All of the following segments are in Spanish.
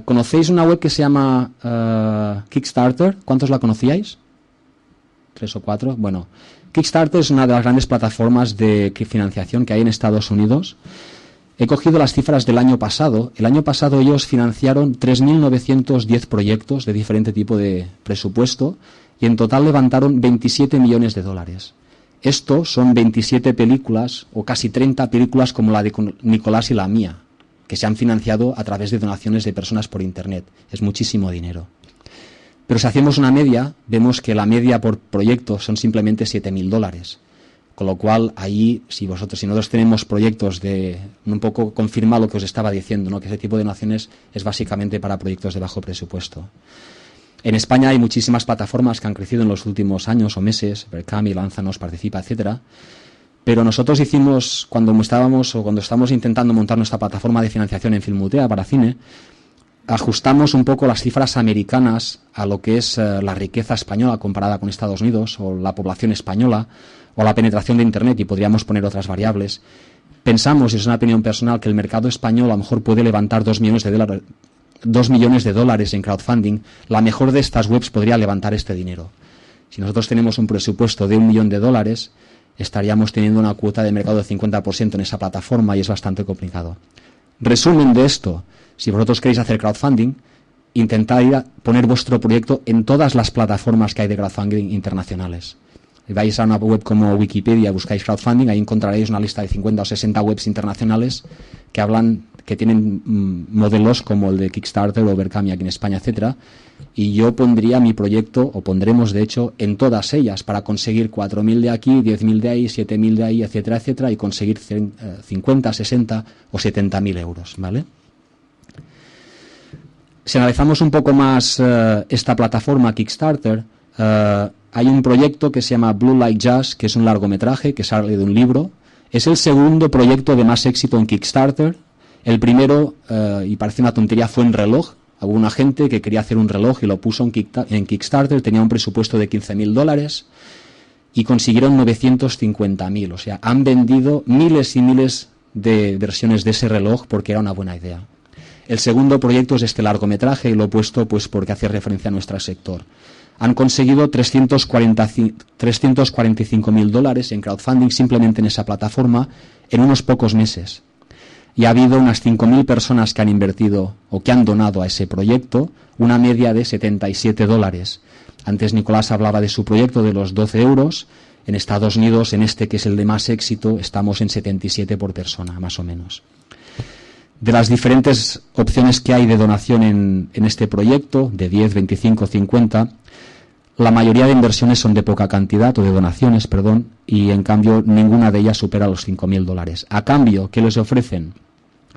¿Conocéis una web que se llama Kickstarter? ¿Cuántos la conocíais? 3 o 4. Bueno, Kickstarter es una de las grandes plataformas de financiación que hay en Estados Unidos. He cogido las cifras del año pasado. El año pasado ellos financiaron 3.910 proyectos de diferente tipo de presupuesto y en total levantaron 27 millones de dólares. Esto son 27 películas o casi 30 películas como la de Nicolás y la mía, que se han financiado a través de donaciones de personas por Internet. Es muchísimo dinero. Pero si hacemos una media, vemos que la media por proyecto son simplemente 7.000 dólares. Con lo cual, ahí, si nosotros tenemos proyectos de, un poco confirma lo que os estaba diciendo, ¿no? Que ese tipo de donaciones es básicamente para proyectos de bajo presupuesto. En España hay muchísimas plataformas que han crecido en los últimos años o meses, Berkami, Lánzanos, Participa, etcétera. Pero nosotros hicimos, cuando estábamos intentando montar nuestra plataforma de financiación en Filmutea para cine, ajustamos un poco las cifras americanas a lo que es la riqueza española comparada con Estados Unidos, o la población española, o la penetración de Internet, y podríamos poner otras variables. Pensamos, y es una opinión personal, que el mercado español a lo mejor puede levantar 2 millones de dólares en crowdfunding. La mejor de estas webs podría levantar este dinero. Si nosotros tenemos un presupuesto de $1 millón, estaríamos teniendo una cuota de mercado de 50% en esa plataforma y es bastante complicado. Resumen de esto: si vosotros queréis hacer crowdfunding, intentad poner vuestro proyecto en todas las plataformas que hay de crowdfunding internacionales. Vais a una web como Wikipedia, buscáis crowdfunding, ahí encontraréis una lista de 50 o 60 webs internacionales que tienen modelos como el de Kickstarter o Berkami aquí en España, etcétera. Y yo pondría mi proyecto, o pondremos de hecho, en todas ellas para conseguir 4.000 de aquí, 10.000 de ahí, 7.000 de ahí, etcétera, etcétera, y conseguir 50, 60 o 70.000 euros, ¿vale? Si analizamos un poco más esta plataforma Kickstarter, hay un proyecto que se llama Blue Like Jazz, que es un largometraje que sale de un libro. Es el segundo proyecto de más éxito en Kickstarter. El primero, y parece una tontería, fue un reloj. Hubo una gente que quería hacer un reloj y lo puso en Kickstarter, tenía un presupuesto de $15.000 y consiguieron 950.000. O sea, han vendido miles y miles de versiones de ese reloj porque era una buena idea. El segundo proyecto es este largometraje y lo he puesto pues porque hace referencia a nuestro sector. Han conseguido $345.000 en crowdfunding simplemente en esa plataforma en unos pocos meses. Y ha habido unas 5.000 personas que han invertido o que han donado a ese proyecto, una media de $77. Antes Nicolás hablaba de su proyecto de los 12 euros. En Estados Unidos, en este que es el de más éxito, estamos en 77 por persona, más o menos. De las diferentes opciones que hay de donación en este proyecto, de 10, 25, 50, la mayoría de inversiones son de poca cantidad, o de donaciones, perdón, y en cambio ninguna de ellas supera los $5.000. A cambio, ¿qué les ofrecen?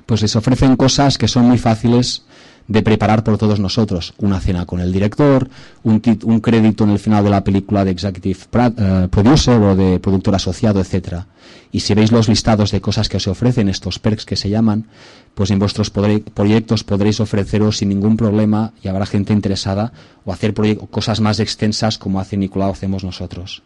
Pues les ofrecen cosas que son muy fáciles de preparar por todos nosotros. Una cena con el director, un crédito en el final de la película de Executive Producer o de productor asociado, etcétera. Y si veis los listados de cosas que os ofrecen, estos perks que se llaman, pues en vuestros proyectos podréis ofreceros sin ningún problema y habrá gente interesada, o hacer cosas más extensas como hace Nicolás o hacemos nosotros.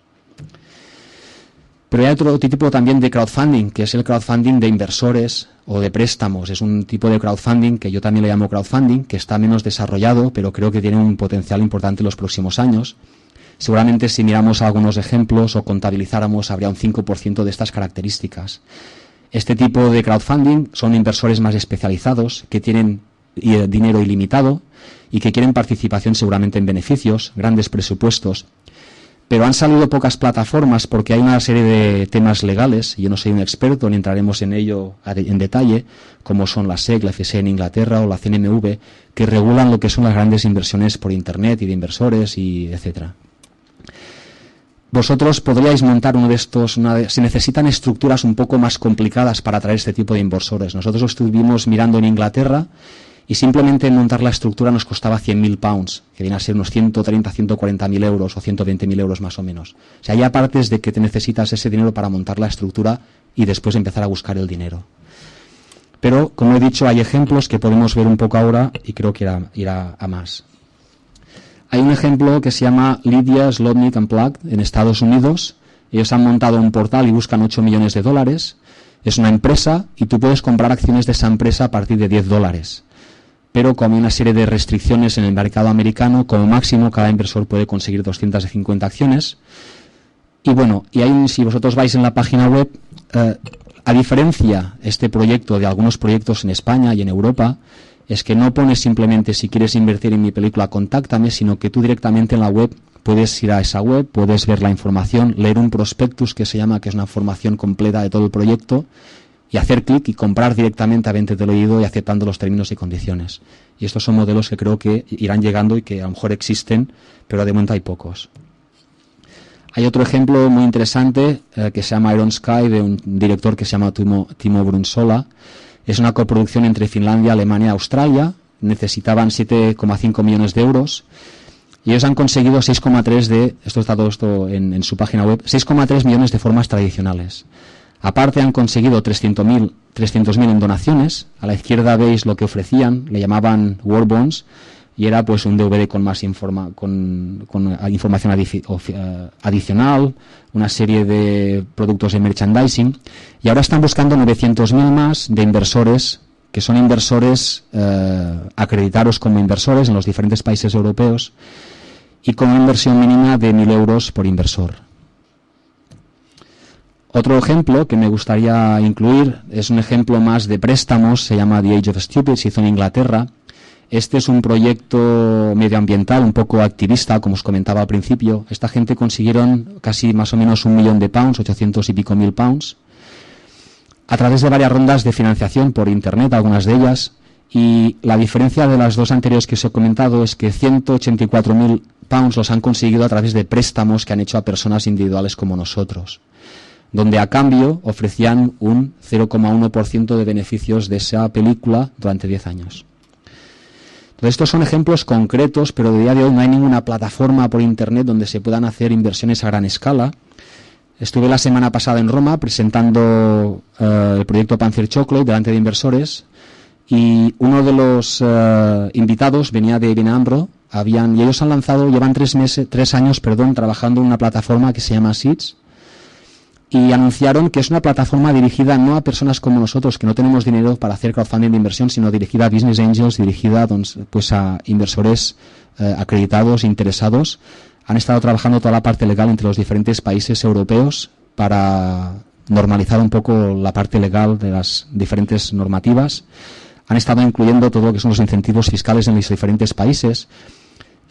Pero hay otro tipo también de crowdfunding, que es el crowdfunding de inversores o de préstamos. Es un tipo de crowdfunding que yo también le llamo crowdfunding, que está menos desarrollado, pero creo que tiene un potencial importante en los próximos años. Seguramente si miramos algunos ejemplos o contabilizáramos, habría un 5% de estas características. Este tipo de crowdfunding son inversores más especializados, que tienen dinero ilimitado y que quieren participación seguramente en beneficios, grandes presupuestos. Pero han salido pocas plataformas porque hay una serie de temas legales, yo no soy un experto ni entraremos en ello en detalle, como son la SEC, la FSE en Inglaterra o la CNMV, que regulan lo que son las grandes inversiones por Internet y de inversores y etcétera. Vosotros podríais montar uno de estos, si necesitan estructuras un poco más complicadas para atraer este tipo de inversores. Nosotros estuvimos mirando en Inglaterra y simplemente montar la estructura nos costaba £100.000, que viene a ser unos 130, 140.000 euros o 120.000 euros más o menos. O sea, hay partes de que te necesitas ese dinero para montar la estructura y después empezar a buscar el dinero. Pero, como he dicho, hay ejemplos que podemos ver un poco ahora y creo que irá a más. Hay un ejemplo que se llama Lydia Slotnick Unplugged en Estados Unidos. Ellos han montado un portal y buscan $8 millones. Es una empresa y tú puedes comprar acciones de esa empresa a partir de $10. pero como hay una serie de restricciones en el mercado americano, como máximo cada inversor puede conseguir 250 acciones. Y bueno, y ahí, si vosotros vais en la página web, a diferencia este proyecto de algunos proyectos en España y en Europa, es que no pones simplemente si quieres invertir en mi película, contáctame, sino que tú directamente en la web puedes ir a esa web, puedes ver la información, leer un prospectus que se llama, que es una información completa de todo el proyecto, y hacer clic y comprar directamente a venta del oído y aceptando los términos y condiciones. Y estos son modelos que creo que irán llegando y que a lo mejor existen, pero de momento hay pocos. Hay otro ejemplo muy interesante que se llama Iron Sky, de un director que se llama Timo Brunsola. Es una coproducción entre Finlandia, Alemania y Australia. Necesitaban 7,5 millones de euros. Y ellos han conseguido 6,3 de, esto está todo esto en su página web, 6,3 millones de formas tradicionales. Aparte han conseguido 300.000 en donaciones. A la izquierda veis lo que ofrecían, le llamaban War Bonds, y era pues un DVD con más información adicional, una serie de productos de merchandising, y ahora están buscando 900.000 más de inversores, que son inversores acreditados como inversores en los diferentes países europeos, y con una inversión mínima de 1.000 euros por inversor. Otro ejemplo que me gustaría incluir es un ejemplo más de préstamos, se llama The Age of Stupid, se hizo en Inglaterra. Este es un proyecto medioambiental, un poco activista, como os comentaba al principio. Esta gente consiguieron casi más o menos 1 millón de pounds, 800 y pico mil pounds, a través de varias rondas de financiación por internet, algunas de ellas. Y la diferencia de las dos anteriores que os he comentado es que 184.000 pounds los han conseguido a través de préstamos que han hecho a personas individuales como nosotros, donde a cambio ofrecían un 0,1% de beneficios de esa película durante 10 años. Entonces, estos son ejemplos concretos, pero de día de hoy no hay ninguna plataforma por internet donde se puedan hacer inversiones a gran escala. Estuve la semana pasada en Roma presentando el proyecto Panzer Chocolate delante de inversores, y uno de los invitados venía de ABN AMRO, y ellos han lanzado, llevan 3 años trabajando en una plataforma que se llama Seeds, y anunciaron que es una plataforma dirigida no a personas como nosotros que no tenemos dinero para hacer crowdfunding de inversión, sino dirigida a business angels, dirigida pues a inversores acreditados, interesados. Han estado trabajando toda la parte legal entre los diferentes países europeos para normalizar un poco la parte legal de las diferentes normativas. Han estado incluyendo todo lo que son los incentivos fiscales en los diferentes países.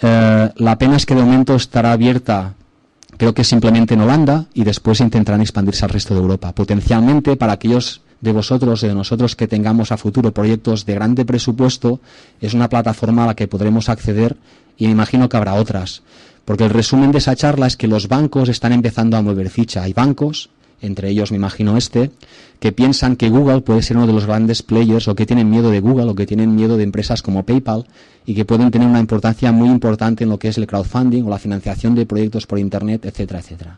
La pena es que de momento estará abierta, creo que simplemente en Holanda, y después intentarán expandirse al resto de Europa. Potencialmente, para aquellos de vosotros y de nosotros que tengamos a futuro proyectos de grande presupuesto, es una plataforma a la que podremos acceder, y me imagino que habrá otras. Porque el resumen de esa charla es que los bancos están empezando a mover ficha. Hay bancos, entre ellos me imagino que piensan que Google puede ser uno de los grandes players, o que tienen miedo de Google, o que tienen miedo de empresas como PayPal, y que pueden tener una importancia muy importante en lo que es el crowdfunding o la financiación de proyectos por internet, etcétera, etcétera.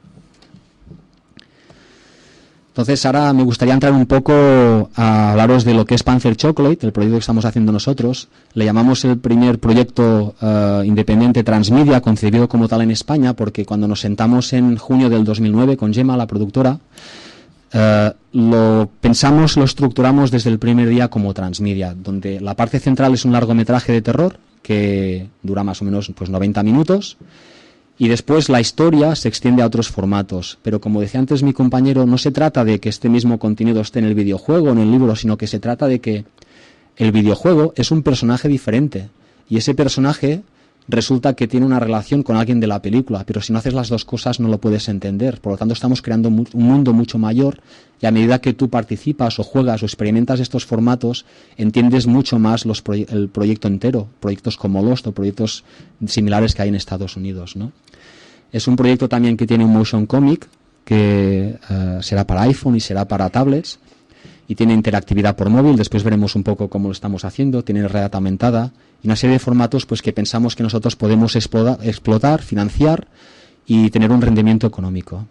Entonces ahora me gustaría entrar un poco a hablaros de lo que es Panzer Chocolate, el proyecto que estamos haciendo nosotros. Le llamamos el primer proyecto independiente transmedia concebido como tal en España, porque cuando nos sentamos en junio del 2009 con Gemma, la productora, lo pensamos, lo estructuramos desde el primer día como transmedia, donde la parte central es un largometraje de terror que dura más o menos 90 minutos, y después la historia se extiende a otros formatos. Pero como decía antes mi compañero, no se trata de que este mismo contenido esté en el videojuego o en el libro, sino que se trata de que el videojuego es un personaje diferente, y ese personaje resulta que tiene una relación con alguien de la película, pero si no haces las dos cosas no lo puedes entender. Por lo tanto, estamos creando un mundo mucho mayor, y a medida que tú participas o juegas o experimentas estos formatos, entiendes mucho más el proyecto entero, proyectos como Lost o proyectos similares que hay en Estados Unidos, ¿no? Es un proyecto también que tiene un motion comic, que será para iPhone y será para tablets, y tiene interactividad por móvil. Después veremos un poco cómo lo estamos haciendo. Tiene realidad aumentada y una serie de formatos pues que pensamos que nosotros podemos explotar, financiar y tener un rendimiento económico.